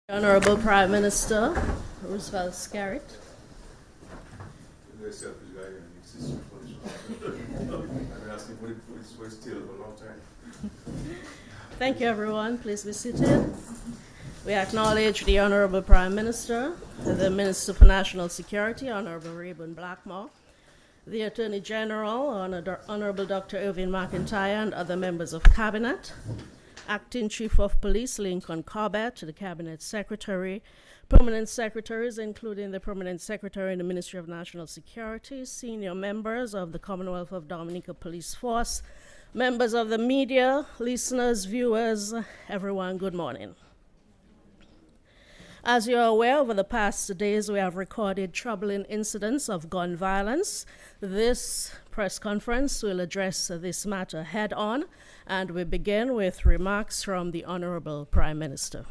Honorable Prime Minister Roosevelt Skerrit. Very selfish guy and he insists on punishment. I've been asking for his tail for a long time. Thank you, everyone. Please be seated. We acknowledge the Honorable Prime Minister, the Minister for National Security, Honorable Rayburn Blackmore, the Attorney General, Honorable Dr. Irving McIntyre, and other members of Cabinet, Acting Chief of Police Lincoln Corbett, the Cabinet Secretary, Permanent Secretaries, including the Permanent Secretary in the Ministry of National Security, senior members of the Commonwealth of Dominica Police Force, members of the media, listeners, viewers, everyone, good morning. As you are aware, over the past days, we have recorded troubling incidents of gun violence. This press conference will address this matter head on, and we begin with remarks from the Honorable Prime Minister.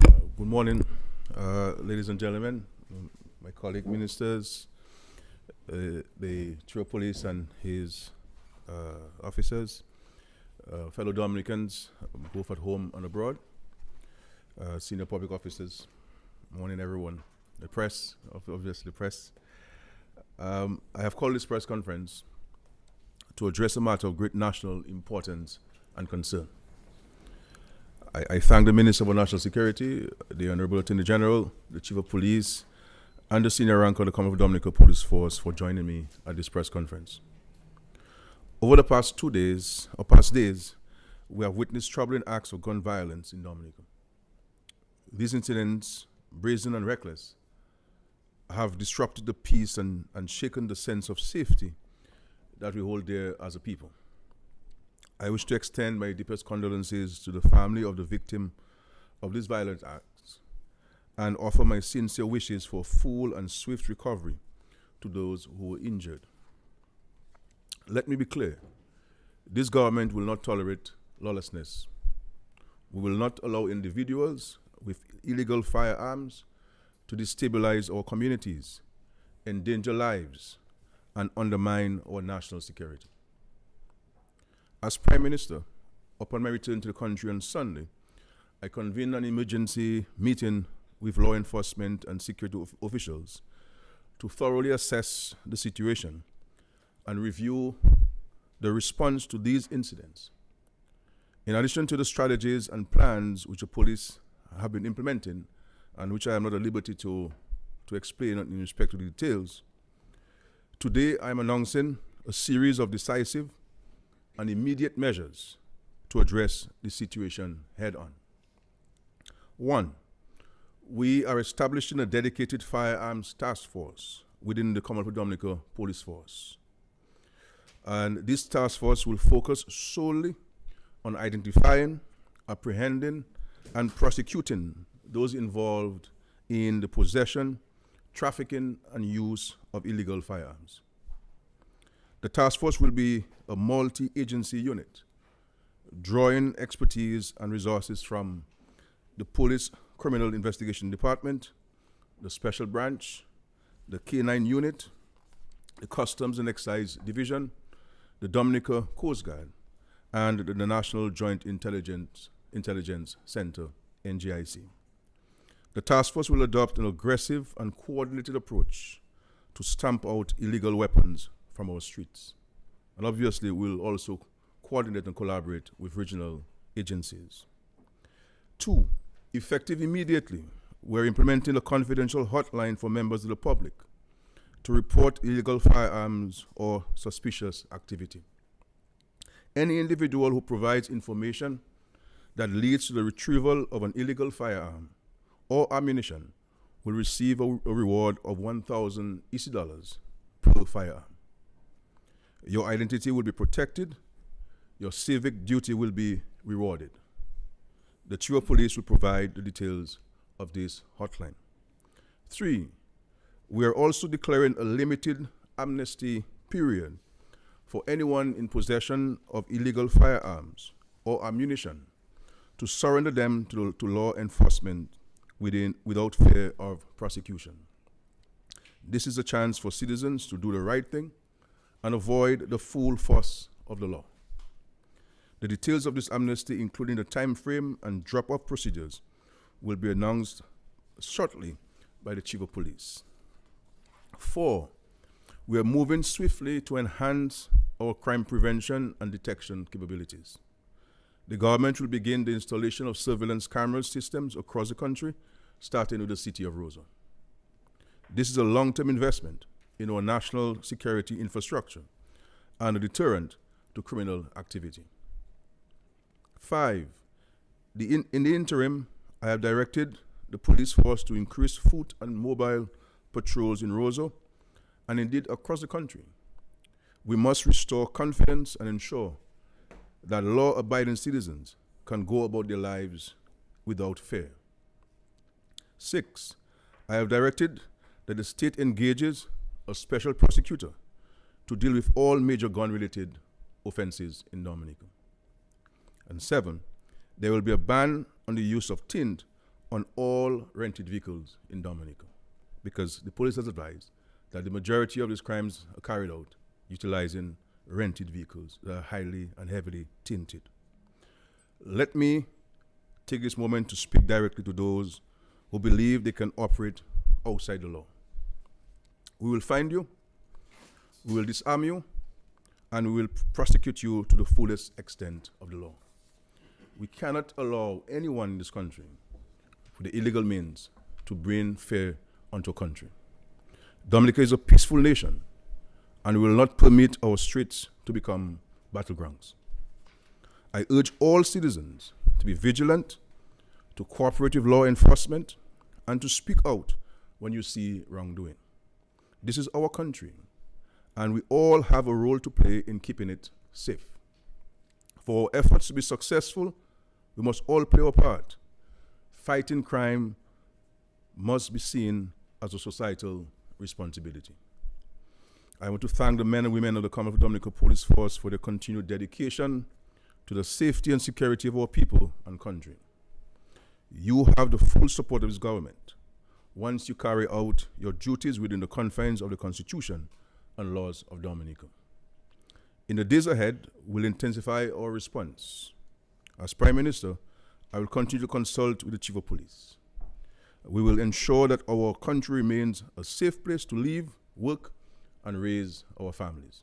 Good morning, ladies and gentlemen, my colleague ministers, the Chief of Police and his officers, fellow Dominicans, both at home and abroad, senior public officers, morning everyone, the press, obviously the press. I have called this press conference to address a matter of great national importance and concern. I thank the Minister for National Security, the Honorable Attorney General, the Chief of Police, and the senior rank of the Commonwealth of Dominica Police Force for joining me at this press conference. Over the past days, we have witnessed troubling acts of gun violence in Dominica. These incidents, brazen and reckless, have disrupted the peace and shaken the sense of safety that we hold dear as a people. I wish to extend my deepest condolences to the family of the victim of these violent acts and offer my sincere wishes for full and swift recovery to those who were injured. Let me be clear, this government will not tolerate lawlessness. We will not allow individuals with illegal firearms to destabilize our communities, endanger lives, and undermine our national security. As Prime Minister, upon my return to the country on Sunday, I convened an emergency meeting with law enforcement and security officials to thoroughly assess the situation and review the response to these incidents. In addition to the strategies and plans which the police have been implementing, and which I am not at liberty to explain in respect to the details, today I am announcing a series of decisive and immediate measures to address the situation head on. 1, we are establishing a dedicated firearms task force within the Commonwealth of Dominica Police Force. And this task force will focus solely on identifying, apprehending, and prosecuting those involved in the possession, trafficking, and use of illegal firearms. The task force will be a multi-agency unit, drawing expertise and resources from the Police Criminal Investigation Department, the Special Branch, the K9 Unit, the Customs and Excise Division, the Dominica Coast Guard, and the National Joint Intelligence Center, NJIC. The task force will adopt an aggressive and coordinated approach to stamp out illegal weapons from our streets. And obviously, we'll also coordinate and collaborate with regional agencies. 2, effective immediately, we're implementing a confidential hotline for members of the public to report illegal firearms or suspicious activity. Any individual who provides information that leads to the retrieval of an illegal firearm or ammunition will receive a reward of 1,000 EC dollars per firearm. Your identity will be protected. Your civic duty will be rewarded. The Chief of Police will provide the details of this hotline. 3, we are also declaring a limited amnesty period for anyone in possession of illegal firearms or ammunition to surrender them to law enforcement without fear of prosecution. This is a chance for citizens to do the right thing and avoid the full force of the law. The details of this amnesty, including the time frame and drop-off procedures, will be announced shortly by the Chief of Police. 4, we are moving swiftly to enhance our crime prevention and detection capabilities. The government will begin the installation of surveillance camera systems across the country, starting with the city of Roseau. This is a long-term investment in our national security infrastructure and a deterrent to criminal activity. 5, in the interim, I have directed the police force to increase foot and mobile patrols in Roseau and indeed across the country. We must restore confidence and ensure that law-abiding citizens can go about their lives without fear. 6, I have directed that the state engages a special prosecutor to deal with all major gun-related offenses in Dominica. And 7, there will be a ban on the use of tint on all rented vehicles in Dominica, because the police has advised that the majority of these crimes are carried out utilizing rented vehicles that are highly and heavily tinted. Let me take this moment to speak directly to those who believe they can operate outside the law. We will find you, we will disarm you, and we will prosecute you to the fullest extent of the law. We cannot allow anyone in this country, for the illegal means, to bring fear onto a country. Dominica is a peaceful nation, and we will not permit our streets to become battlegrounds. I urge all citizens to be vigilant, to cooperate with law enforcement, and to speak out when you see wrongdoing. This is our country, and we all have a role to play in keeping it safe. For our efforts to be successful, we must all play our part. Fighting crime must be seen as a societal responsibility. I want to thank the men and women of the Commonwealth of Dominica Police Force for their continued dedication to the safety and security of our people and country. You have the full support of this government once you carry out your duties within the confines of the Constitution and laws of Dominica. In the days ahead, we'll intensify our response. As Prime Minister, I will continue to consult with the Chief of Police. We will ensure that our country remains a safe place to live, work, and raise our families.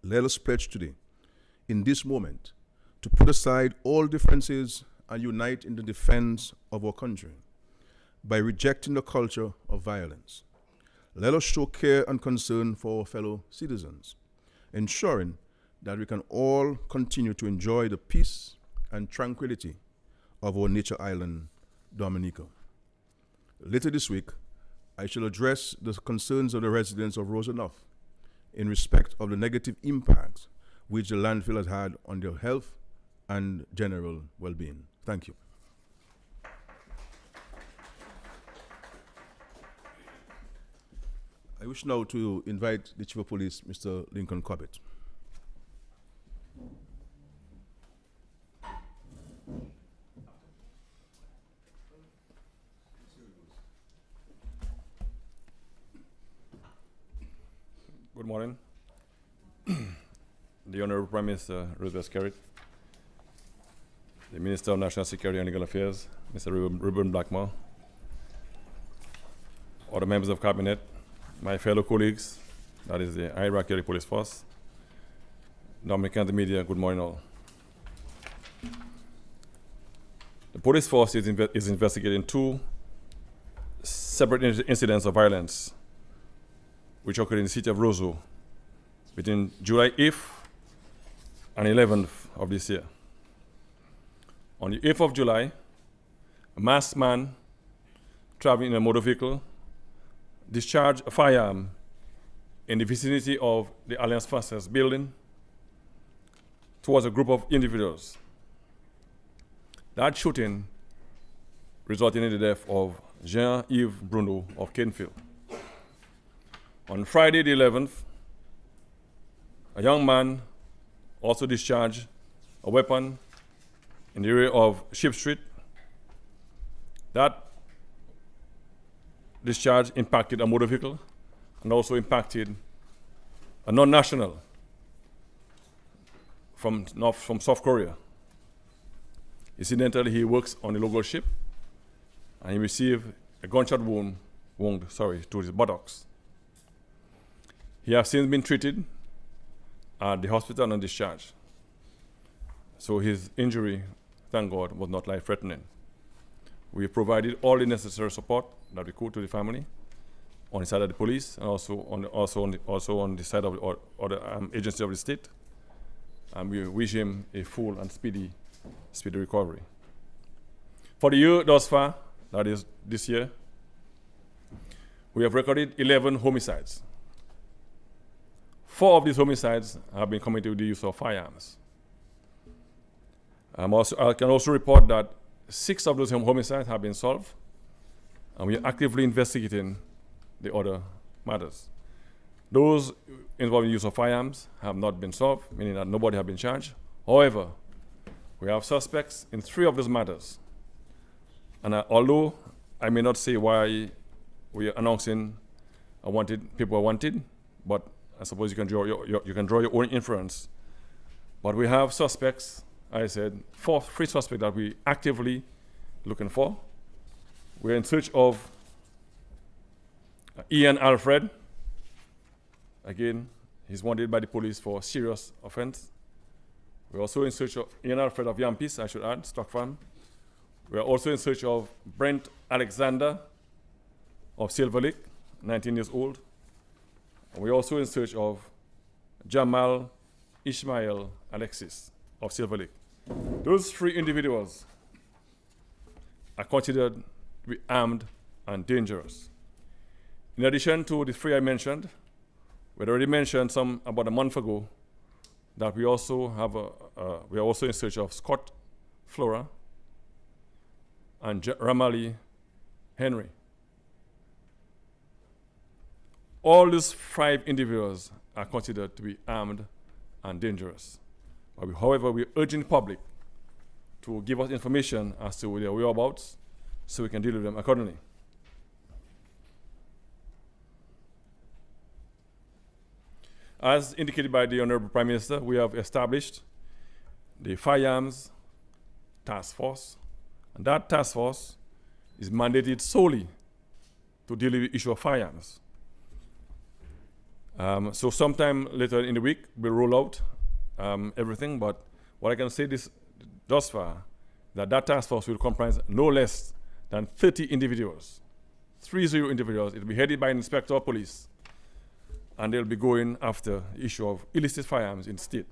Let us pledge today, in this moment, to put aside all differences and unite in the defense of our country by rejecting the culture of violence. Let us show care and concern for our fellow citizens, ensuring that we can all continue to enjoy the peace and tranquility of our nature island, Dominica. Later this week, I shall address the concerns of the residents of Roseau in respect of the negative impacts which the landfill has had on their health and general well-being. Thank you. I wish now to invite the Chief of Police, Mr. Lincoln Cobbett. Good morning. The Honorable Prime Minister Roosevelt Skerrit, the Minister of National Security and Legal Affairs, Mr. Reuben Blackmore, other members of Cabinet, my fellow colleagues, that is the hierarchy of the police force, Dominican media, good morning all. The police force is investigating 2 separate incidents of violence which occurred in the city of Roseau between July 8th and 11th of this year. On the 8th of July, a masked man traveling in a motor vehicle discharged a firearm in the vicinity of the Alliance Francaise building towards a group of individuals. That shooting resulted in the death of Jean-Yves Bruno of Canefield. On Friday the 11th, a young man also discharged a weapon in the area of Ship Street. That discharge impacted a motor vehicle and also impacted a non-national from South Korea. Incidentally, he works on a local ship, and he received a gunshot wound to his buttocks. He has since been treated at the hospital and discharged. So his injury, thank God, was not life-threatening. We provided all the necessary support that we could to the family on the side of the police and also on the side of the agency of the state. And we wish him a full and speedy recovery. For the year thus far, that is this year, we have recorded 11 homicides. 4 of these homicides have been committed with the use of firearms. I can also report that 6 of those homicides have been solved, and we are actively investigating the other matters. Those involving use of firearms have not been solved, meaning that nobody has been charged. However, we have suspects in 3 of those matters. And although I may not say why we are announcing people are wanted, but I suppose you can draw your own inference. But we have suspects, I said, 3 suspects that we actively looking for. We're in search of Ian Alfred. Again, he's wanted by the police for serious offense. We're also in search of Ian Alfred of Yampis, I should add, Stock Farm. We're also in search of Brent Alexander of Silver Lake, 19 years old. And we're also in search of Jamal Ishmael Alexis of Silver Lake. Those 3 individuals are considered to be armed and dangerous. In addition to the 3 I mentioned, we had already mentioned some about a month ago that we also have we are also in search of Scott Flora and Ramali Henry. All these 5 individuals are considered to be armed and dangerous. However, we are urging the public to give us information as to their whereabouts so we can deal with them accordingly. As indicated by the Honorable Prime Minister, we have established the Firearms Task Force, and that task force is mandated solely to deal with the issue of firearms. So sometime later in the week, we'll roll out everything, but what I can say thus far, that task force will comprise no less than 30 individuals, 30 individuals. It will be headed by an inspector of police, and they'll be going after the issue of illicit firearms in the state.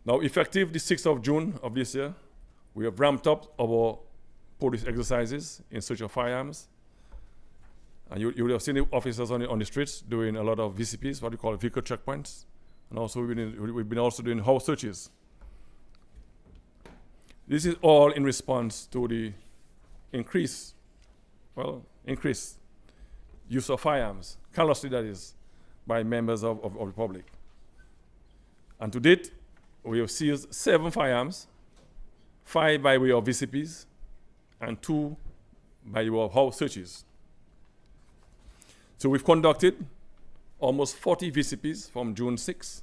Now, effective the 6th of June of this year, we have ramped up our police exercises in search of firearms. And you will have seen the officers on the streets doing a lot of VCPs, what we call vehicle checkpoints. And also we've been also doing house searches. This is all in response to the increased use of firearms, callously that is, by members of the public. And to date, we have seized 7 firearms, 5 by way of VCPs, and 2 by way of house searches. So we've conducted almost 40 VCPs from June 6th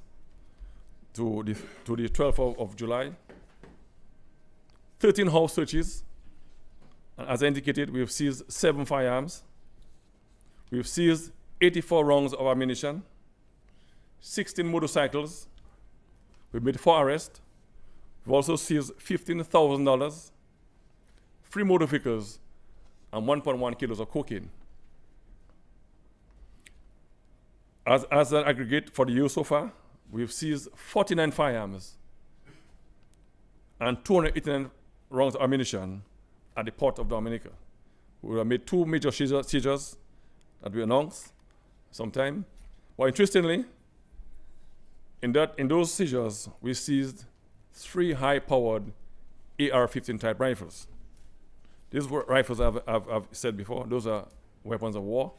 to the 12th of July, 13 house searches, and as I indicated, we have seized 7 firearms. We've seized 84 rounds of ammunition, 16 motorcycles. We've made 4 arrests. We've also seized $15,000, 3 motor vehicles, and 1.1 kilos of cocaine. As an aggregate for the year so far, we've seized 49 firearms and 289 rounds of ammunition at the port of Dominica. We have made 2 major seizures that we announced sometime. But interestingly, in those seizures, we seized 3 high-powered AR-15 type rifles. These rifles, I've said before, those are weapons of war,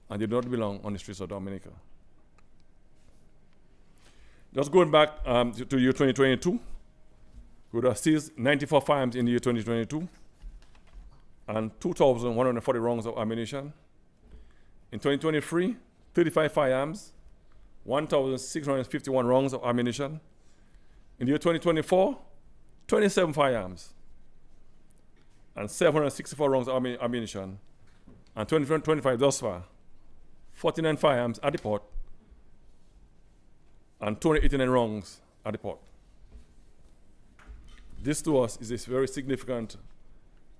and they do not belong on the streets of Dominica. Just going back to the year 2022, we would have seized 94 firearms in the year 2022 and 2,140 rounds of ammunition. In 2023, 35 firearms, 1,651 rounds of ammunition. In the year 2024, 27 firearms and 764 rounds of ammunition. And 2025 thus far, 49 firearms at the port and 289 rounds at the port. This to us is a very significant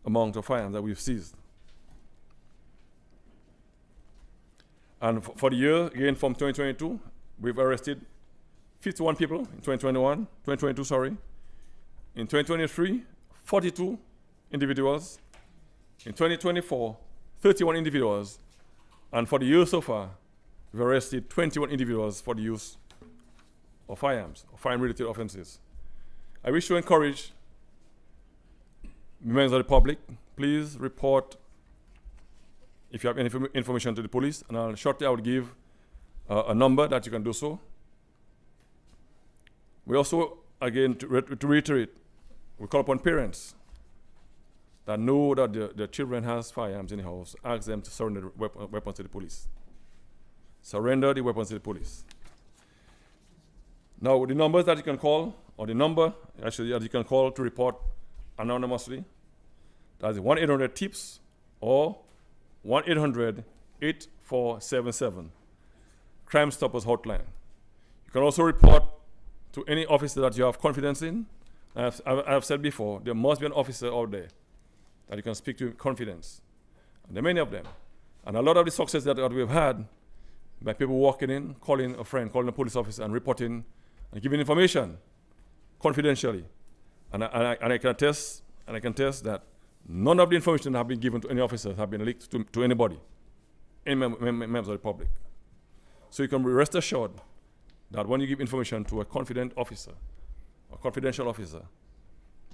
amount of firearms that we've seized. And for the year, again from 2022, we've arrested 51 people in 2022, sorry. In 2023, 42 individuals. In 2024, 31 individuals. And for the year so far, we've arrested 21 individuals for the use of firearms, or firearm-related offenses. I wish to encourage members of the public, please report if you have any information to the police, and shortly I will give a number that you can do so. We also, again, to reiterate, we call upon parents that know that their children has firearms in the house, ask them to surrender the weapons to the police. Surrender the weapons to the police. Now, the numbers that you can call, or the number actually that you can call to report anonymously, that's 1-800-TIPS or 1-800-8477, Crime Stoppers Hotline. You can also report to any officer that you have confidence in. I've said before, there must be an officer out there that you can speak to with confidence. And there are many of them. And a lot of the success that we've had by people walking in, calling a friend, calling a police officer and reporting and giving information confidentially. And I can attest that none of the information that have been given to any officers have been leaked to anybody, any members of the public. So you can rest assured that when you give information to a confident officer, a confidential officer,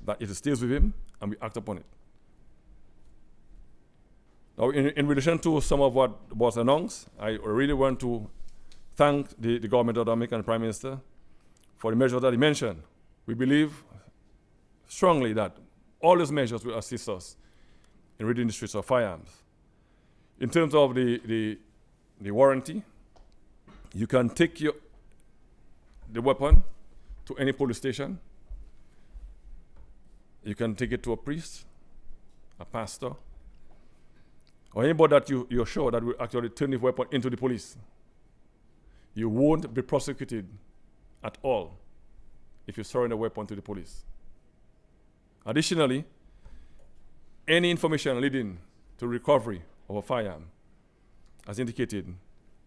that it stays with him and we act upon it. Now, in relation to some of what was announced, I really want to thank the government of the American Prime Minister for the measures that he mentioned. We believe strongly that all these measures will assist us in ridding the streets of firearms. In terms of the warranty, you can take the weapon to any police station. You can take it to a priest, a pastor, or anybody that you're sure that will actually turn the weapon into the police. You won't be prosecuted at all if you surrender a weapon to the police. Additionally, any information leading to recovery of a firearm, as indicated,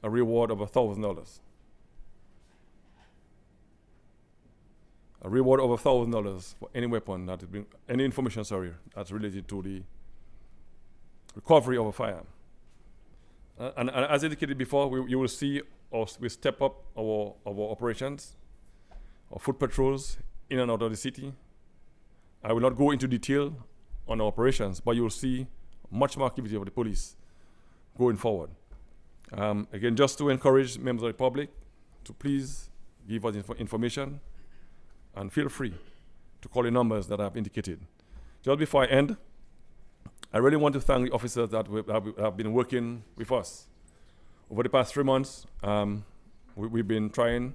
a reward of $1,000. A reward of $1,000 for any weapon that has been, any information, that's related to the recovery of a firearm. And as indicated before, you will see us, we step up our operations, our foot patrols in and out of the city. I will not go into detail on our operations, but you will see much more activity of the police going forward. Again, just to encourage members of the public to please give us information and feel free to call the numbers that I have indicated. Just before I end, I really want to thank the officers that have been working with us. Over the past 3 months, we've been pushing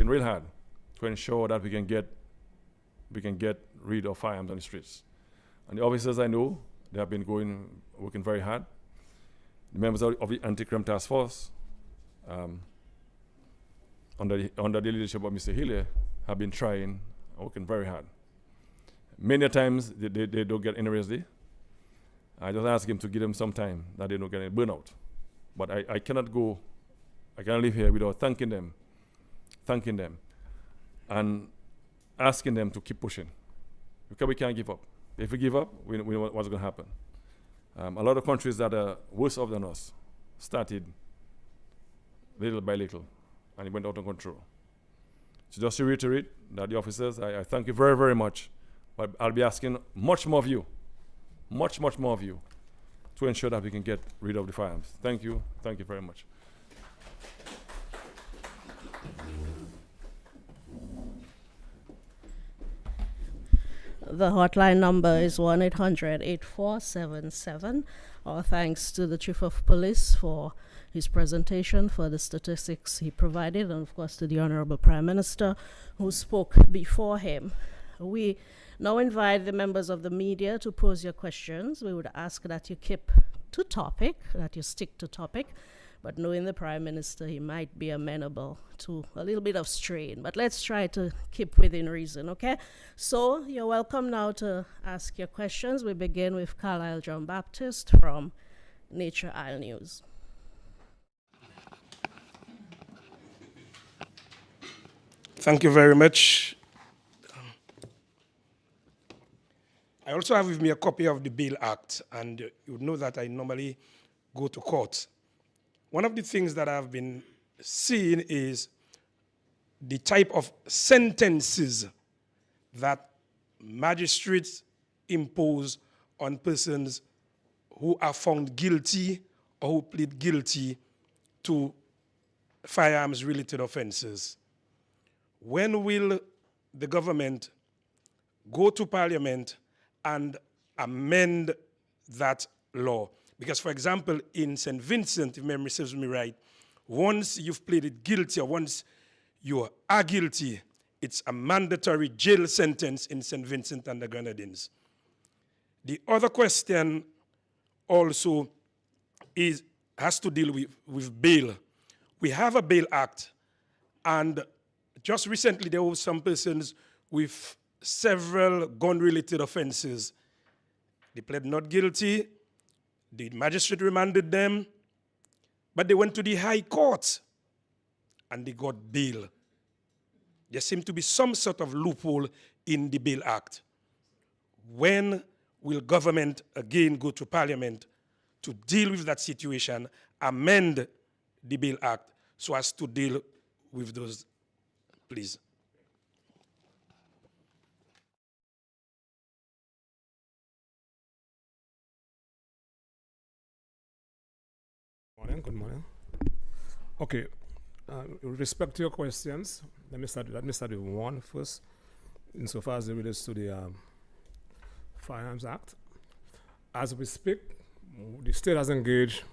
real hard to ensure that we can get rid of firearms on the streets. And the officers I know, they have been working very hard. The members of the Anti-Crime Task Force, under the leadership of Mr. Hillier, have been working very hard. Many times they don't get any rest day. I just ask him to give them some time that they don't get any burnout. But I cannot live here without thanking them, and asking them to keep pushing. Because we can't give up. If we give up, we know what's going to happen. A lot of countries that are worse off than us started little by little, and it went out of control. So just to reiterate that the officers, I thank you very, very much, but I'll be asking much more of you to ensure that we can get rid of the firearms. Thank you very much. The hotline number is 1-800-8477. Our thanks to the Chief of Police for his presentation, for the statistics he provided, and of course to the Honorable Prime Minister who spoke before him. We now invite the members of the media to pose your questions. We would ask that you keep to topic, that you stick to topic, but knowing the Prime Minister, he might be amenable to a little bit of strain. But let's try to keep within reason, okay? So you're welcome now to ask your questions. We begin with Carlisle John Baptist from Nature Isle News. Thank you very much. I also have with me a copy of the Bail Act, and you would know that I normally go to court. One of the things that I've been seeing is the type of sentences that magistrates impose on persons who are found guilty or who plead guilty to firearms-related offenses. When will the government go to Parliament and amend that law? Because, for example, in St. Vincent, if memory serves me right, once you've pleaded guilty or once you are guilty, it's a mandatory jail sentence in St. Vincent and the Grenadines. The other question also has to deal with bail. We have a Bail Act, and just recently there were some persons with several gun-related offenses. They pled not guilty. The magistrate remanded them, but they went to the High Court and they got bail. There seemed to be some sort of loophole in the Bail Act. When will government again go to Parliament to deal with that situation, amend the Bail Act so as to deal with those, please? Good morning. Okay, with respect to your questions, let me start with one first, insofar as it relates to the Firearms Act. As we speak, the state has engaged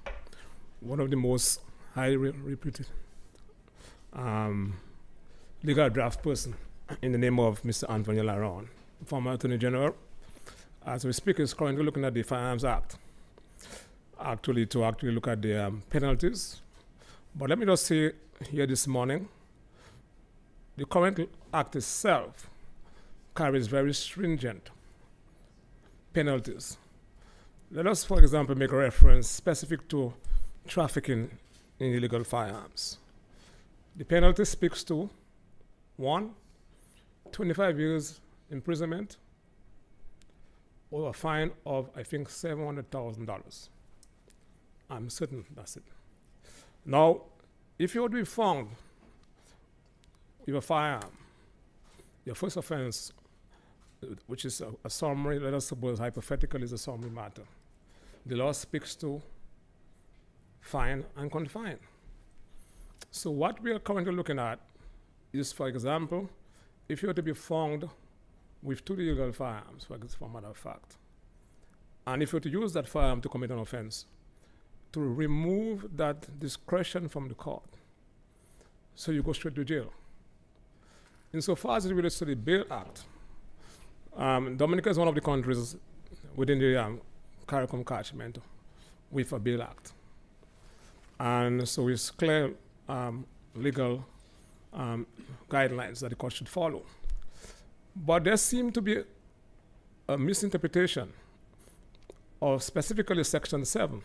one of the most highly reputed legal draft person in the name of Mr. Anthony Laron, former Attorney General. As we speak, is currently looking at the Firearms Act, to look at the penalties. But let me just say here this morning, the current act itself carries very stringent penalties. Let us, for example, make a reference specific to trafficking in illegal firearms. The penalty speaks to 1, 25 years imprisonment or a fine of, I think, $700,000. I'm certain that's it. Now, if you would be found with a firearm, your first offense, which is a summary, let us suppose hypothetically is a summary matter, the law speaks to fine and confine. So what we are currently looking at is, for example, if you were to be found with 2 illegal firearms, for a matter of fact, and if you were to use that firearm to commit an offense, to remove that discretion from the court, so you go straight to jail. Insofar as it relates to the Bail Act, Dominica is one of the countries within the CARICOM catchment with a Bail Act. And so it's clear legal guidelines that the court should follow. But there seemed to be a misinterpretation of specifically Section 7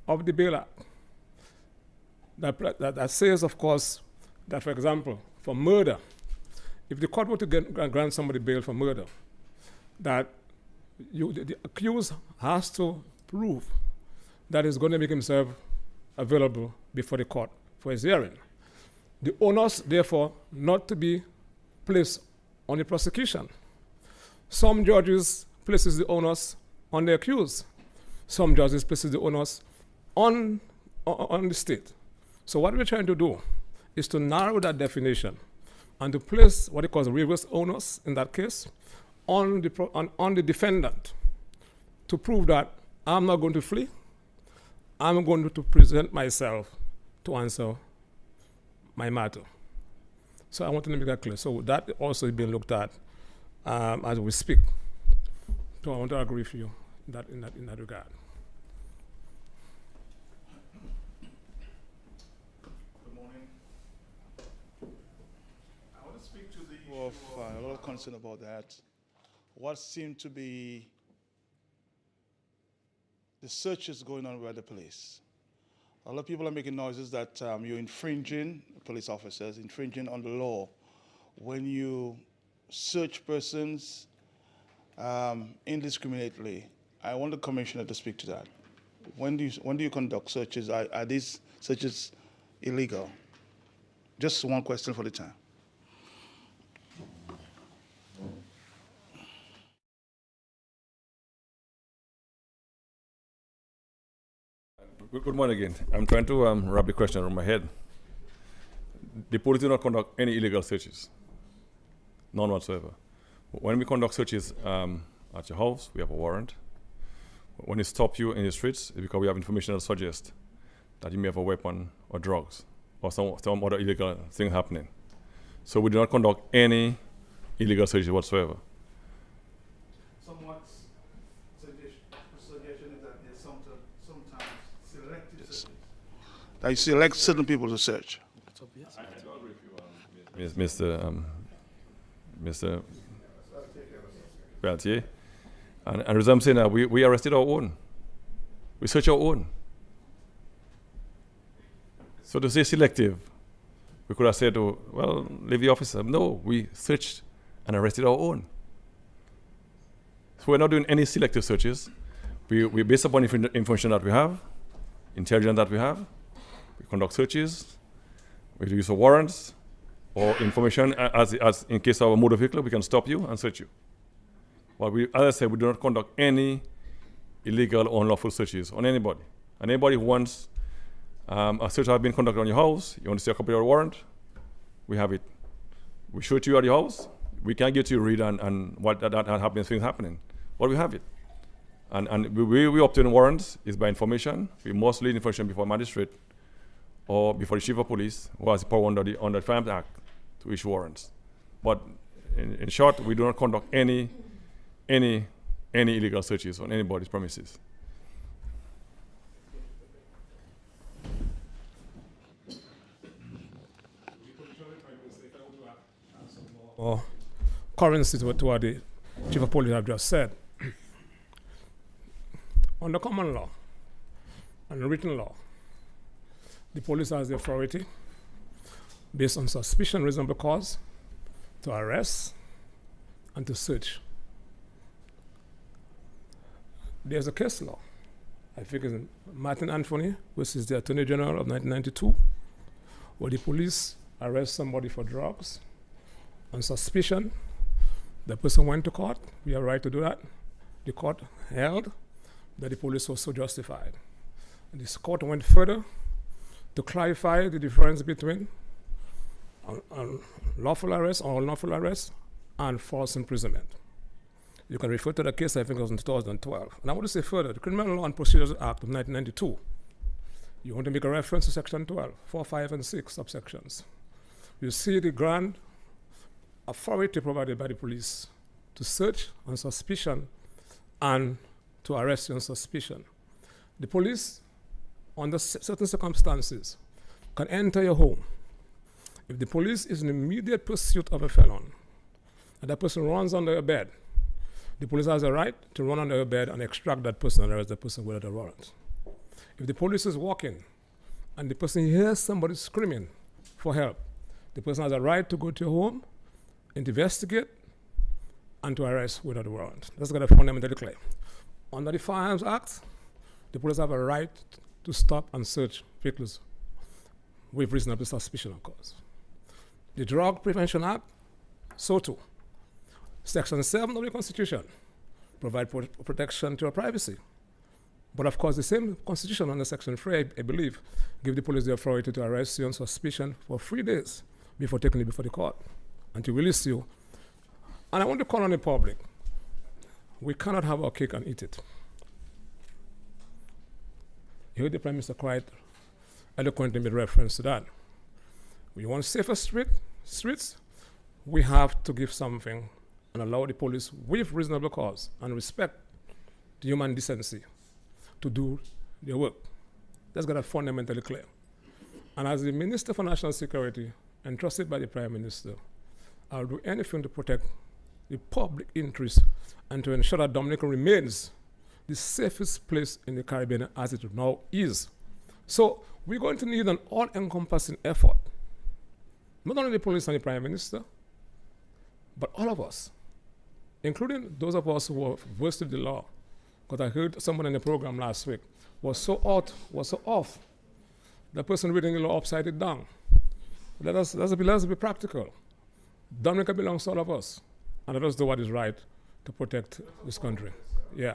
of the Bail Act that says, of course, that, for example, for murder, if the court were to grant somebody bail for murder, that the accused has to prove that he's going to make himself available before the court for his hearing. The onus, therefore, not to be placed on the prosecution. Some judges places the onus on the accused. Some judges places the onus on the state. So what we're trying to do is to narrow that definition and to place what it calls reverse onus in that case on the defendant to prove that I'm not going to flee, I'm going to present myself to answer my matter. So I want to make that clear. So that also is being looked at as we speak. So I want to agree with you in that regard. Good morning. I want to speak to the issue of a lot of concern about that. What seemed to be the searches going on by the police. A lot of people are making noises that you're infringing, police officers, infringing on the law when you search persons indiscriminately. I want the commissioner to speak to that. When do you conduct searches? Are these searches illegal? Just one question for the time. Good morning again. I'm trying to wrap the question around my head. The police do not conduct any illegal searches. None whatsoever. When we conduct searches at your house, we have a warrant. When we stop you in the streets, it's because we have information that suggests that you may have a weapon or drugs or some other illegal thing happening. So we do not conduct any illegal searches whatsoever. Somewhat suggestion is that there's sometimes selective searches. That you select certain people to search. I do agree with you, Mr. Beltier. And as I'm saying, we arrested our own. We searched our own. So to say selective, we could have said, oh, well, leave the officer. No, we searched and arrested our own. So we're not doing any selective searches. We based upon information that we have, intelligence that we have. We conduct searches. We use warrants or information as in case of a motor vehicle, we can stop you and search you. But as I said, we do not conduct any illegal or unlawful searches on anybody. And anybody who wants a search has been conducted on your house, you want to see a copy of your warrant, we have it. We show it to you at your house. We can't get you to read and what that happens, things happening. But we have it. And the way we obtain warrants is by information. We must lead information before magistrate or before the chief of police, who has the power under the Firearms Act to issue warrants. But in short, we do not conduct any illegal searches on anybody's premises. Or currency to what the chief of police have just said. Under common law and written law, the police has the authority, based on suspicion, reasonable cause, to arrest and to search. There's a case law, I think it's Martin Anthony, which is the Attorney General of 1992, where the police arrest somebody for drugs on suspicion. The person went to court. We have a right to do that. The court held that the police was so justified. And this court went further to clarify the difference between lawful arrest or unlawful arrest and false imprisonment. You can refer to the case, I think it was in 2012. And I want to say further, the Criminal Law and Procedures Act of 1992, you want to make a reference to section 12, 4, 5, and 6 subsections. You see the grand authority provided by the police to search on suspicion and to arrest you on suspicion. The police, under certain circumstances, can enter your home. If the police is in immediate pursuit of a felon, and that person runs under your bed, the police has a right to run under your bed and extract that person and arrest the person without a warrant. If the police is walking and the person hears somebody screaming for help, the person has a right to go to your home, investigate, and to arrest without a warrant. That's got to be fundamentally clear. Under the Firearms Act, the police have a right to stop and search vehicles with reasonable suspicion, of course. The Drug Prevention Act, so too. Section 7 of the Constitution provides protection to your privacy. But of course, the same Constitution under Section 3, I believe, give the police the authority to arrest you on suspicion for 3 days before taking you before the court and to release you. And I want to call on the public. We cannot have our cake and eat it. You heard the Prime Minister quite eloquently made reference to that. We want safer streets. We have to give something and allow the police with reasonable cause and respect the human decency to do their work. That's got to be fundamentally clear. And as the Minister for National Security, entrusted by the Prime Minister, I'll do anything to protect the public interest and to ensure that Dominica remains the safest place in the Caribbean as it now is. So we're going to need an all-encompassing effort, not only the police and the Prime Minister, but all of us, including those of us who are versed in the law. Because I heard someone in the program last week was so off. The person reading the law upside it down. Let's be practical. Dominica belongs to all of us, and let us do what is right to protect this country. Yeah.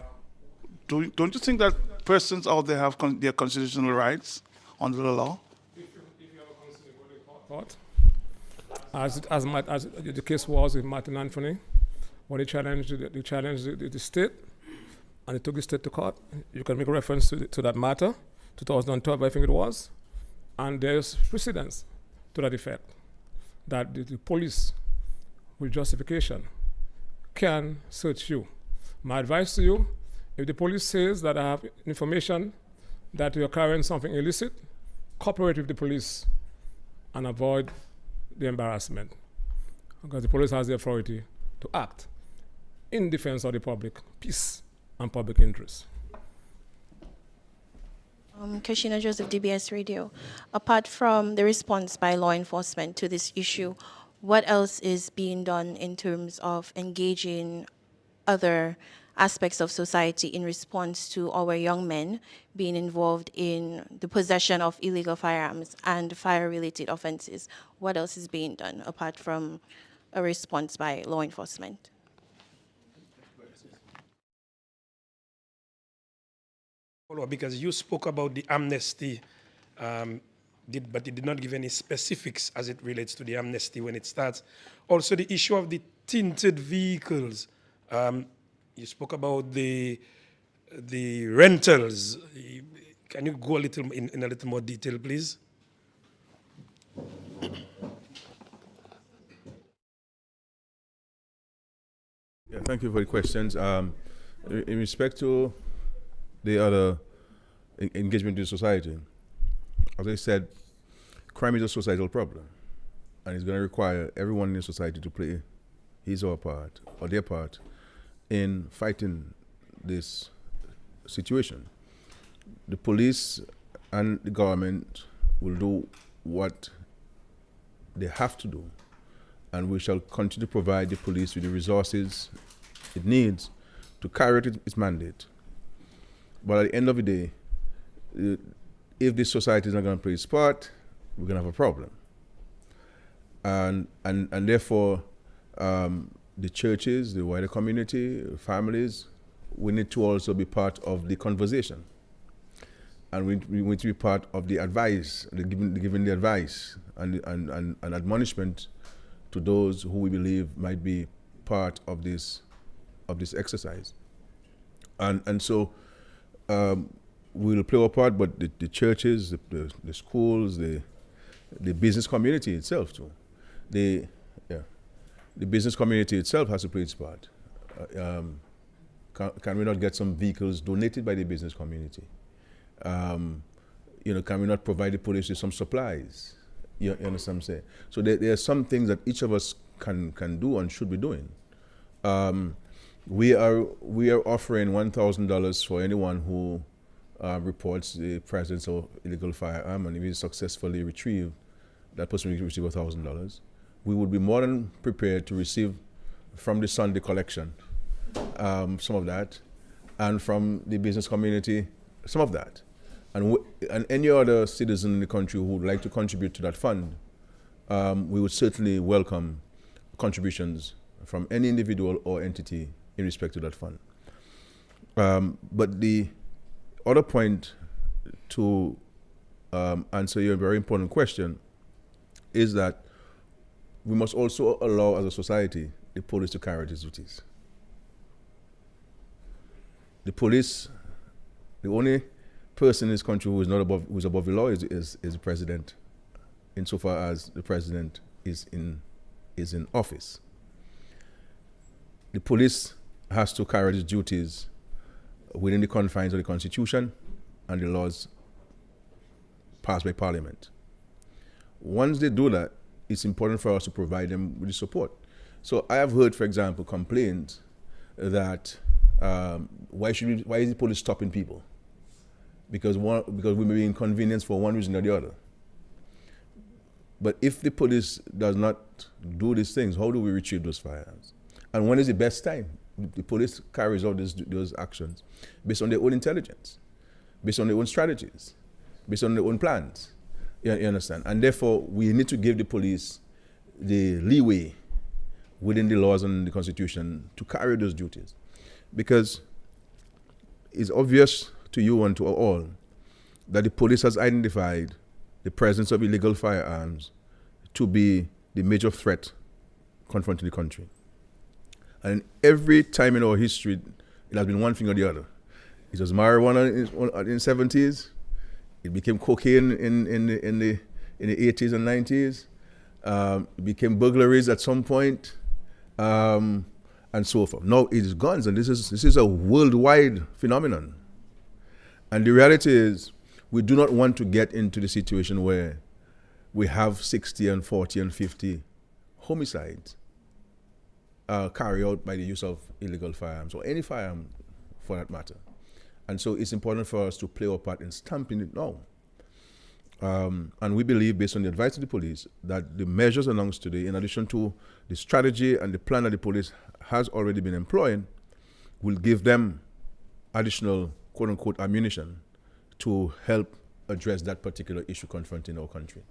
Don't you think that persons out there have their constitutional rights under the law? If you have a constitutional court, as the case was with Martin Anthony, when he challenged the state, and he took the state to court, you can make reference to that matter, 2012, I think it was, and there's precedence to that effect, that the police, with justification, can search you. My advice to you, if the police says that I have information that you're carrying something illicit, cooperate with the police and avoid the embarrassment, because the police has the authority to act in defense of the public peace and public interest. Kashina Joseph, DBS Radio. Apart from the response by law enforcement to this issue, what else is being done in terms of engaging other aspects of society in response to our young men being involved in the possession of illegal firearms and fire-related offenses? What else is being done apart from a response by law enforcement? Because you spoke about the amnesty, but you did not give any specifics as it relates to the amnesty when it starts. Also, the issue of the tinted vehicles. You spoke about the rentals. Can you go a little in a little more detail, please? Yeah, thank you for the questions. In respect to the other engagement in society, as I said, crime is a societal problem, and it's going to require everyone in the society to play his or her part, or their part, in fighting this situation. The police and the government will do what they have to do, and we shall continue to provide the police with the resources it needs to carry out its mandate. But at the end of the day, if this society is not going to play its part, we're going to have a problem. And therefore, the churches, the wider community, families, we need to also be part of the conversation. And we need to be part of the advice, giving the advice and admonishment to those who we believe might be part of this exercise. And so we'll play our part, but the churches, the schools, the business community itself too. The business community itself has to play its part. Can we not get some vehicles donated by the business community? Can we not provide the police with some supplies? You understand what I'm saying? So there are some things that each of us can do and should be doing. We are offering $1,000 for anyone who reports the presence of illegal firearm, and if it's successfully retrieved, that person will receive $1,000. We would be more than prepared to receive from the Sunday collection some of that, and from the business community some of that, and any other citizen in the country who would like to contribute to that fund. We would certainly welcome contributions from any individual or entity in respect to that fund. But the other point to answer your very important question is that we must also allow, as a society, the police to carry out its duties. The police, the only person in this country who is not above, who's above the law is the president, insofar as the president is in office. The police has to carry its duties within the confines of the Constitution and the laws passed by Parliament. Once they do that, it's important for us to provide them with the support. So I have heard, for example, complaints that why is the police stopping people? Because we may be inconvenienced for one reason or the other. But if the police does not do these things, how do we retrieve those firearms? And when is the best time? The police carries out those actions based on their own intelligence, based on their own strategies, based on their own plans. You understand? And therefore, we need to give the police the leeway within the laws and the Constitution to carry those duties. Because it's obvious to you and to all that the police has identified the presence of illegal firearms to be the major threat confronting the country. And every time in our history, it has been one thing or the other. It was marijuana in the 70s. It became cocaine in the 80s and 90s. It became burglaries at some point, and so forth. Now it is guns, and this is a worldwide phenomenon. And the reality is, we do not want to get into the situation where we have 60 and 40 and 50 homicides carried out by the use of illegal firearms, or any firearm for that matter. And so it's important for us to play our part in stamping it now. And we believe, based on the advice of the police, that the measures announced today, in addition to the strategy and the plan that the police has already been employing, will give them additional, quote-unquote, ammunition to help address that particular issue confronting our country.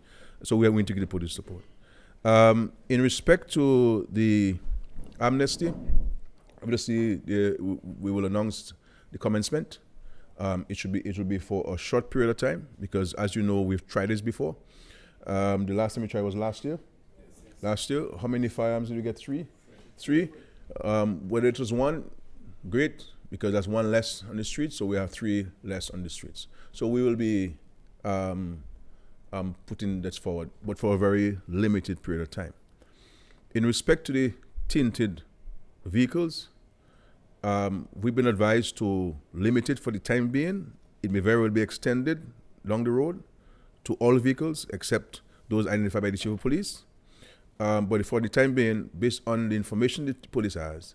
So we are going to give the police support. In respect to the amnesty, obviously we will announce the commencement. It will be for a short period of time, because, as you know, we've tried this before. The last time we tried was last year. Last year, how many firearms did we get? Three. Whether it was one, great, because that's one less on the streets, so we have three less on the streets. So we will be putting this forward, but for a very limited period of time. In respect to the tinted vehicles, we've been advised to limit it for the time being. It may very well be extended down the road to all vehicles except those identified by the chief of police. But for the time being, based on the information that the police has,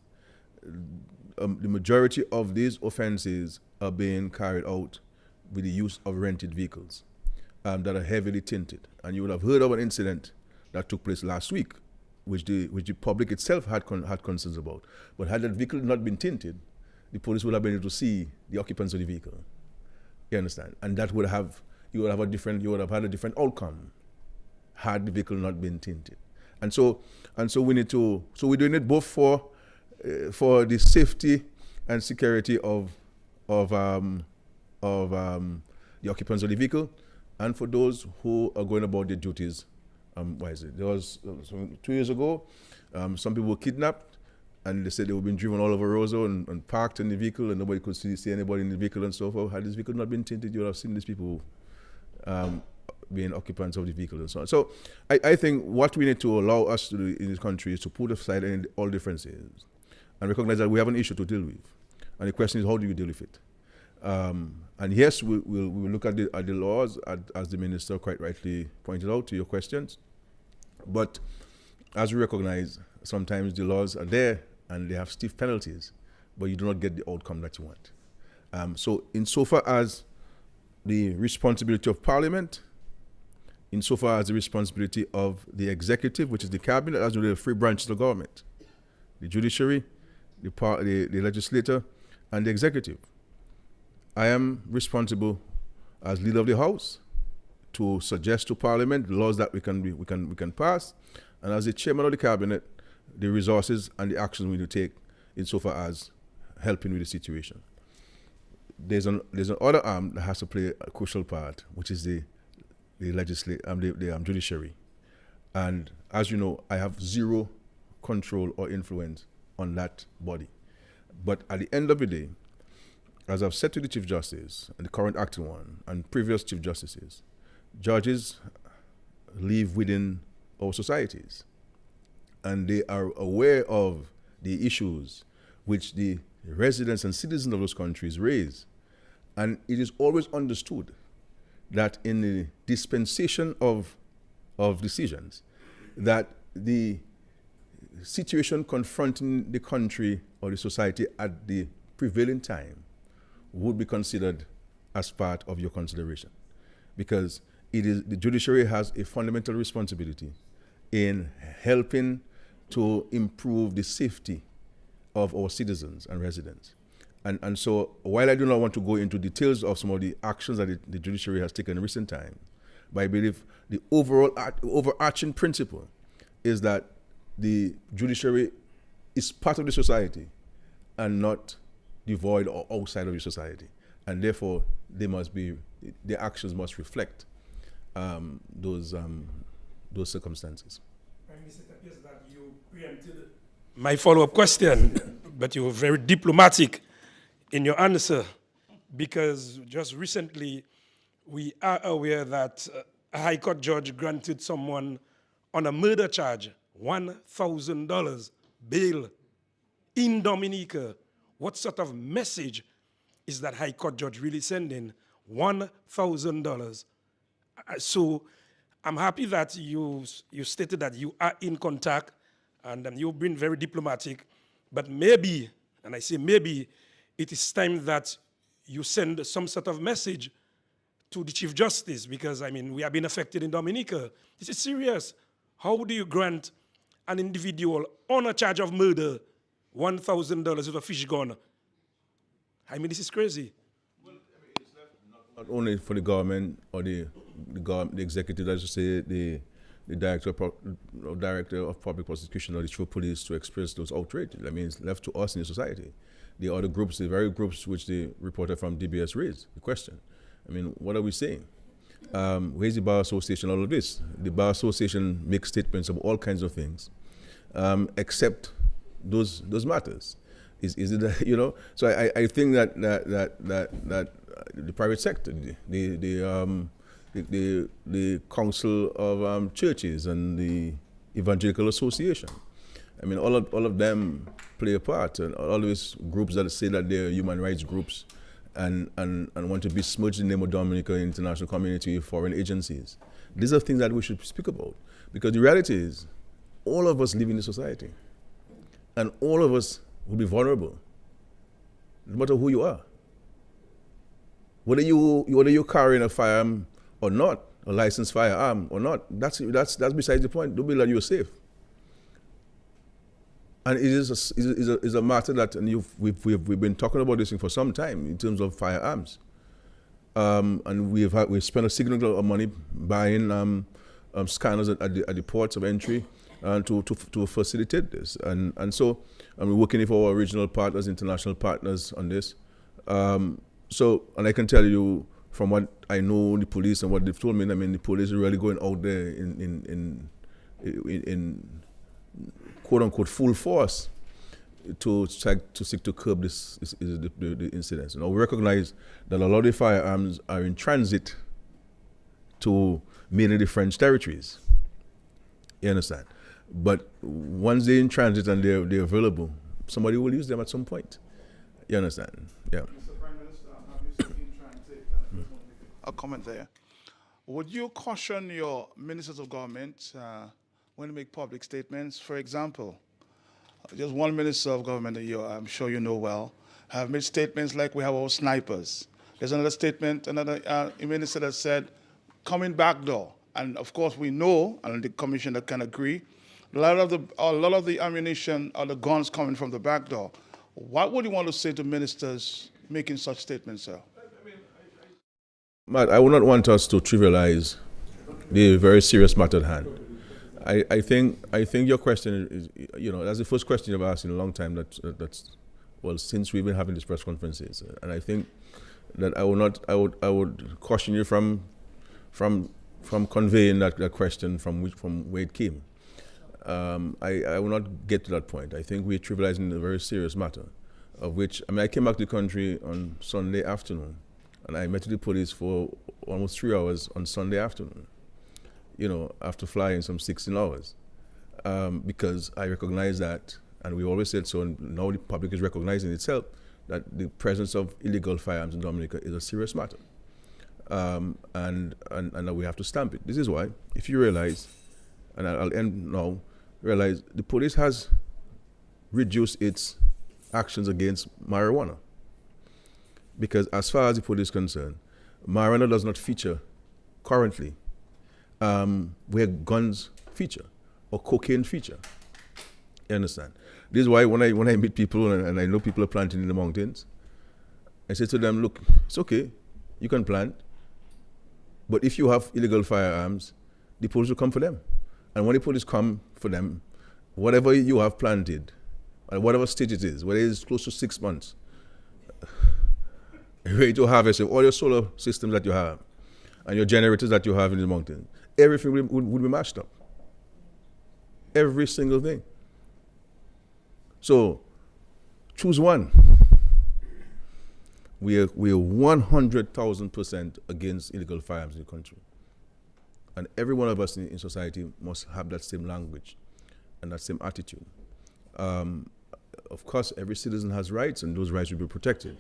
the majority of these offenses are being carried out with the use of rented vehicles that are heavily tinted. And you would have heard of an incident that took place last week, which the public itself had concerns about. But had that vehicle not been tinted, the police would have been able to see the occupants of the vehicle. You understand? And that would have had a different outcome had the vehicle not been tinted. And so we're doing it both for the safety and security of the occupants of the vehicle, and for those who are going about their duties wisely. There was 2 years ago, some people were kidnapped, and they said they were being driven all over Roseau and parked in the vehicle, and nobody could see anybody in the vehicle and so forth. Had this vehicle not been tinted, you would have seen these people being occupants of the vehicle and so on. So I think what we need to allow us to do in this country is to put aside all differences and recognize that we have an issue to deal with. And the question is, how do you deal with it? And yes, we will look at the laws, as the minister quite rightly pointed out to your questions. But as we recognize, sometimes the laws are there and they have stiff penalties, but you do not get the outcome that you want. So insofar as the responsibility of Parliament, insofar as the responsibility of the executive, which is the cabinet, as well as the three branches of government, the judiciary, the legislature, and the executive, I am responsible as leader of the House to suggest to Parliament laws that we can pass, and as the chairman of the cabinet, the resources and the actions we need to take insofar as helping with the situation. There's an other arm that has to play a crucial part, which is the judiciary. And as you know, I have zero control or influence on that body. But at the end of the day, as I've said to the Chief Justice, and the current acting one, and previous Chief Justices, judges live within our societies, and they are aware of the issues which the residents and citizens of those countries raise. And it is always understood that in the dispensation of decisions, that the situation confronting the country or the society at the prevailing time would be considered as part of your consideration, because it is the judiciary has a fundamental responsibility in helping to improve the safety of our citizens and residents. And so while I do not want to go into details of some of the actions that the judiciary has taken in recent time, but I believe the overarching principle is that the judiciary is part of the society and not devoid or outside of the society. And therefore, their actions must reflect those circumstances. Prime Minister, it appears that you preempted my follow-up question, but you were very diplomatic in your answer, because just recently we are aware that a High Court judge granted someone on a murder charge $1,000 bail in Dominica. What sort of message is that High Court judge really sending? $1,000. So I'm happy that you stated that you are in contact and you've been very diplomatic, but maybe, and I say maybe, it is time that you send some sort of message to the Chief Justice, because, I mean, we have been affected in Dominica. This is serious. How do you grant an individual on a charge of murder $1,000 with a fish gun? I mean, this is crazy. Well, I mean, it's not only for the government or the executive, as you say, the director of public prosecution or the chief of police to express those outrages. I mean, it's left to us in the society. The other groups, the very groups which the reporter from DBS raised, the question. I mean, what are we saying? Where's the Bar Association, all of this? The Bar Association makes statements of all kinds of things, except those matters. Is it that, you know? So I think that the private sector, the Council of Churches and the Evangelical Association, I mean, all of them play a part, and all these groups that say that they're human rights groups and want to be smudged in the name of Dominica international community, foreign agencies. These are things that we should speak about, because the reality is all of us live in the society, and all of us will be vulnerable, no matter who you are. Whether you're carrying a firearm or not, a licensed firearm or not, that's besides the point. Don't believe that you're safe. And it is a matter that, and we've been talking about this thing for some time in terms of firearms, and we've spent a significant amount of money buying scanners at the ports of entry to facilitate this, and so we're working with our regional partners, international partners on this. So, and I can tell you from what I know, the police and what they've told me, I mean, the police are really going out there in quote unquote full force to seek to curb the incidents. Now, we recognize that a lot of the firearms are in transit to mainly the French territories. You understand? But once they're in transit and they're available, somebody will use them at some point. You understand? Yeah. Mr. Prime Minister, have you seen in transit? A comment there. Would you caution your ministers of government when you make public statements? For example, just one minister of government that I'm sure you know well have made statements like we have our snipers. There's another statement, another minister that said, coming back door. And of course we know, and the commissioner can agree, a lot of the ammunition or the guns coming from the back door. What would you want to say to ministers making such statements, sir? Matt, I would not want us to trivialize the very serious matter at hand. I think your question is, you know, that's the first question you've asked in a long time. That's well, since we've been having these press conferences, and I think that I would caution you from conveying that question from where it came. I will not get to that point. I think we're trivializing a very serious matter. of which, I came back to the country on Sunday afternoon, and I met with the police for almost 3 hours on Sunday afternoon, after flying some 16 hours, because I recognize that, and we always said so, and now the public is recognizing itself, that the presence of illegal firearms in Dominica is a serious matter. And that we have to stamp it. This is why, if you realize, and I'll end now, realize the police has reduced its actions against marijuana. Because as far as the police is concerned, marijuana does not feature currently where guns feature or cocaine feature. You understand? This is why when I meet people and I know people are planting in the mountains, I say to them, look, it's okay, you can plant, but if you have illegal firearms, the police will come for them. And when the police come for them, whatever you have planted, at whatever stage it is, whether it's close to 6 months, ready to harvest all your solar systems that you have and your generators that you have in the mountain, everything would be mashed up. Every single thing. So, choose one. We are 100,000% against illegal firearms in the country. And every one of us in society must have that same language and that same attitude. Of course, every citizen has rights, and those rights will be protected.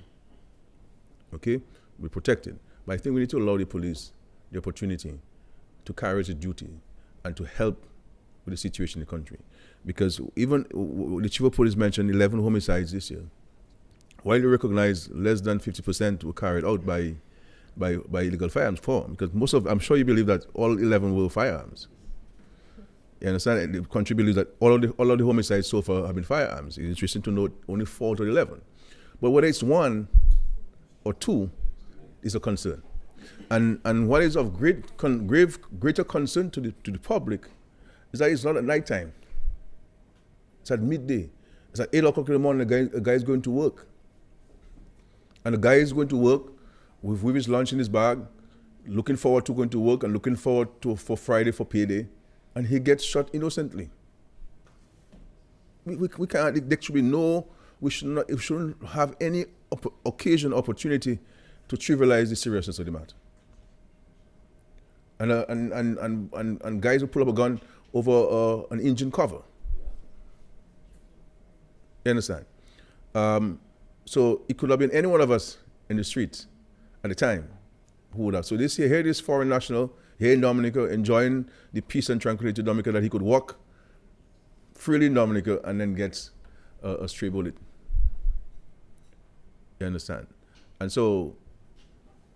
Okay? Be protected. But I think we need to allow the police the opportunity to carry its duty and to help with the situation in the country. Because even the chief of police mentioned 11 homicides this year. While you recognize less than 50% were carried out by illegal firearms, because I'm sure you believe that all 11 were firearms. You understand? The country believes that all of the homicides so far have been firearms. It's interesting to note only 4 to 11. But whether it's 1 or 2 is a concern. And what is of greater concern to the public is that it's not at nighttime. It's at midday. It's at 8 o'clock in the morning, a guy is going to work. And the guy is going to work with his lunch in his bag, looking forward to going to work and looking forward for Friday for payday, and he gets shot innocently. We can't, there should be we shouldn't have any opportunity to trivialize the seriousness of the matter. And guys who pull up a gun over an engine cover. You understand? So it could have been any one of us in the streets at the time who would have. So here this foreign national here in Dominica enjoying the peace and tranquility of Dominica, that he could walk freely in Dominica and then gets a stray bullet. You understand? And so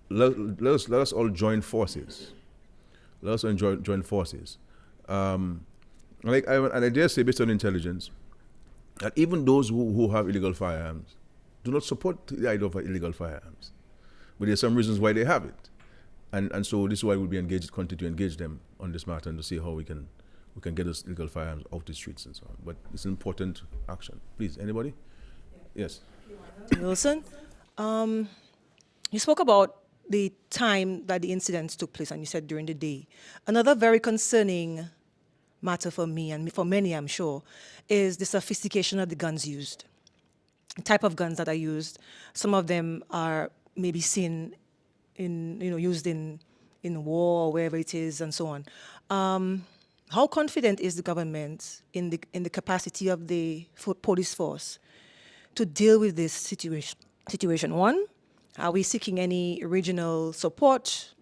let us all join forces. Let us all join forces. And I dare say, based on intelligence, that even those who have illegal firearms do not support the idea of illegal firearms. But there are some reasons why they have it. And so this is why we'll be continue to engage them on this matter and to see how we can get those illegal firearms off the streets and so on. But it's an important action. Please, anybody? Yes. Wilson, you spoke about the time that the incidents took place, and you said during the day. Another very concerning matter for me, and for many, I'm sure, is the sophistication of the guns used. The type of guns that are used. Some of them are maybe seen used in war or wherever it is, and so on. How confident is the government in the capacity of the police force to deal with this situation? One, are we seeking any regional support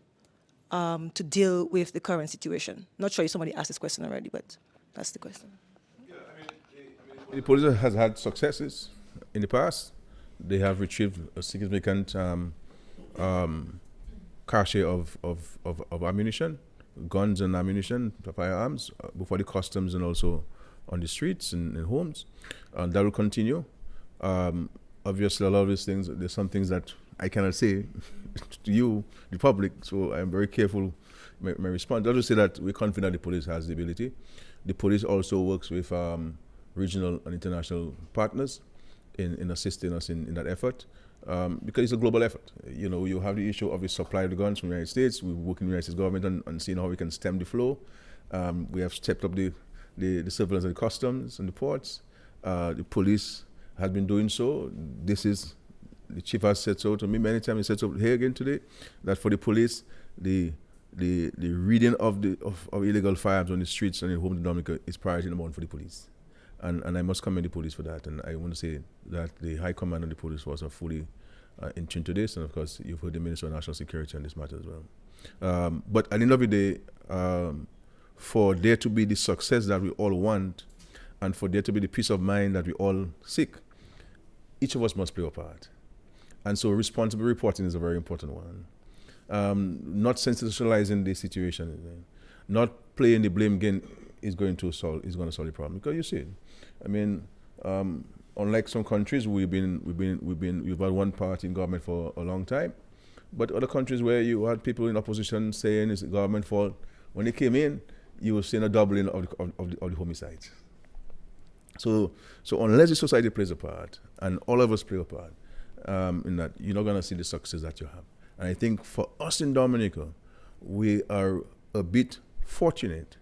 to deal with the current situation? Not sure if somebody asked this question already, but that's the question. Yeah, the police has had successes in the past. They have retrieved a significant cache of ammunition, guns and ammunition, firearms, before the customs and also on the streets and in homes. That will continue. Obviously, a lot of these things, there's some things that I cannot say to you, the public, so I'm very careful my response. I'll just say that we're confident the police has the ability. The police also works with regional and international partners in assisting us in that effort. Because it's a global effort. You have the issue of the supply of the guns from the United States. We work in the United States government on seeing how we can stem the flow. We have stepped up the surveillance of the customs and the ports. The police has been doing so. This is, the chief has said so to me many times. He said so here again today, that for the police, the reading of illegal firearms on the streets and in home Dominica is priority number one for the police. And I must commend the police for that. And I want to say that the High Command of the Police Force are fully in tune to this. And of course, you've heard the Minister of National Security on this matter as well. But at the end of the day, for there to be the success that we all want, and for there to be the peace of mind that we all seek, each of us must play a part. And so responsible reporting is a very important one. Not sensationalizing the situation, not playing the blame game is going to solve the problem. Because you see it. I mean, unlike some countries, we've had one party in government for a long time, but other countries where you had people in opposition saying it's the government's fault, when they came in, you were seeing a doubling of the homicides. So unless the society plays a part, and all of us play a part, in that, you're not going to see the success that you have. And I think for us in Dominica, we are a bit fortunate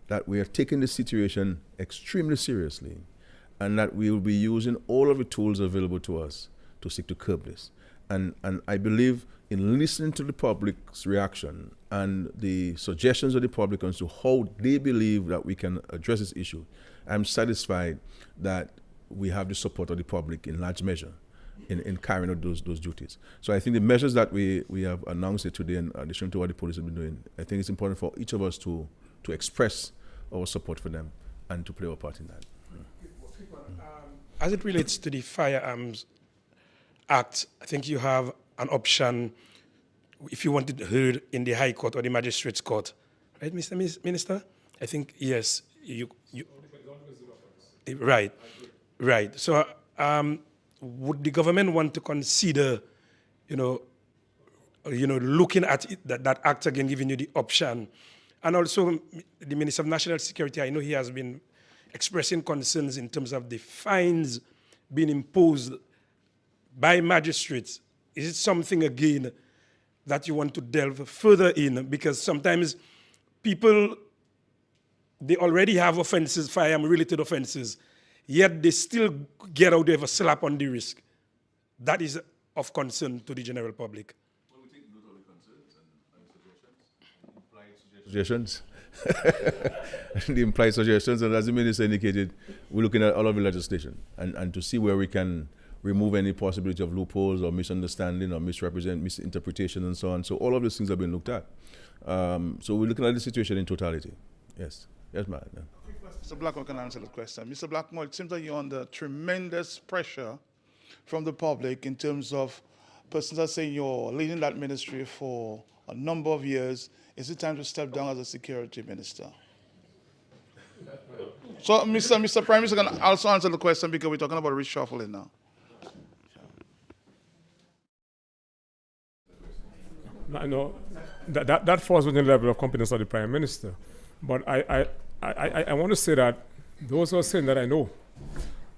that we are taking the situation extremely seriously, and that we will be using all of the tools available to us to seek to curb this. And I believe in listening to the public's reaction and the suggestions of the public as to how they believe that we can address this issue, I'm satisfied that we have the support of the public in large measure in carrying out those duties. So I think the measures that we have announced here today, in addition to what the police have been doing, I think it's important for each of us to express our support for them and to play our part in that. As it relates to the Firearms Act, I think you have an option if you want it heard in the High Court or the Magistrates Court. Right, Mr. Minister? I think, yes. Right. So would the government want to consider, looking at that act again, giving you the option? And also, the Minister of National Security, I know he has been expressing concerns in terms of the fines being imposed by magistrates. Is it something, again, that you want to delve further in? Because sometimes people, they already have offenses, firearm-related offenses, yet they still get out there with a slap on the wrist. That is of concern to the general public. Well, we take note of the concerns and suggestions. The implied suggestions, and as the Minister indicated, we're looking at all of the legislation and to see where we can remove any possibility of loopholes or misunderstanding or misinterpretation and so on. So all of these things have been looked at. So we're looking at the situation in totality. Yes, ma'am. Yeah. Mr. Blackmore can answer the question. Mr. Blackmore, it seems that you're under tremendous pressure from the public in terms of persons are saying you're leading that ministry for a number of years. Is it time to step down as a security minister? So, Mr. Prime Minister can also answer the question because we're talking about reshuffling now. I know that falls within the level of competence of the Prime Minister. But I want to say that those who are saying that I know,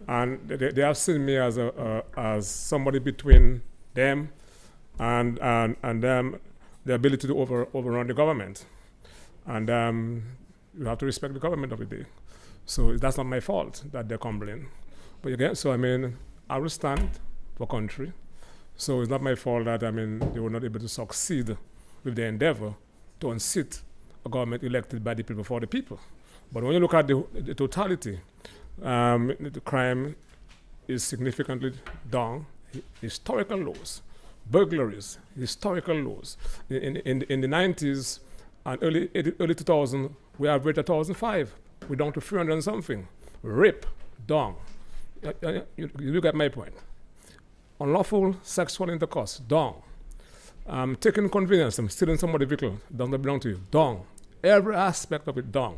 and they have seen me as somebody between them and them, the ability to overrun the government. And you have to respect the government of the day. So that's not my fault that they're complaining. But again, I will stand for country. So it's not my fault that, they were not able to succeed with their endeavor to unseat a government elected by the people for the people. But when you look at the totality, the crime is significantly down. Historical lows, burglaries, historical lows. In the 90s and early 2000s, we averaged 1,005. We're down to 300 and something. Rape, down. You get my point. Unlawful sexual intercourse, down. Taking convenience, stealing somebody's vehicle, doesn't belong to you, down. Every aspect of it, down.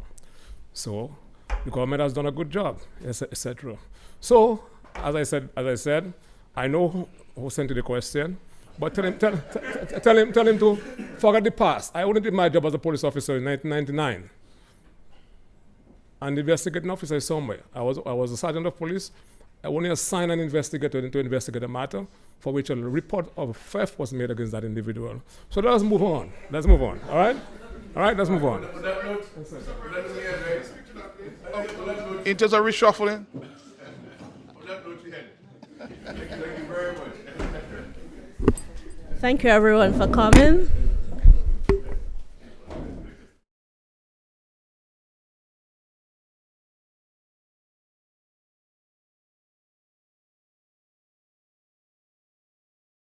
So the government has done a good job, etc. So, as I said, I know who sent you the question, but tell him to forget the past. I only did my job as a police officer in 1999. And the investigating officer is somewhere. I was a sergeant of police. I only assigned an investigator to investigate a matter for which a report of theft was made against that individual. So let's move on. All right? Let's move on. In terms of reshuffling? Thank you, everyone, for coming.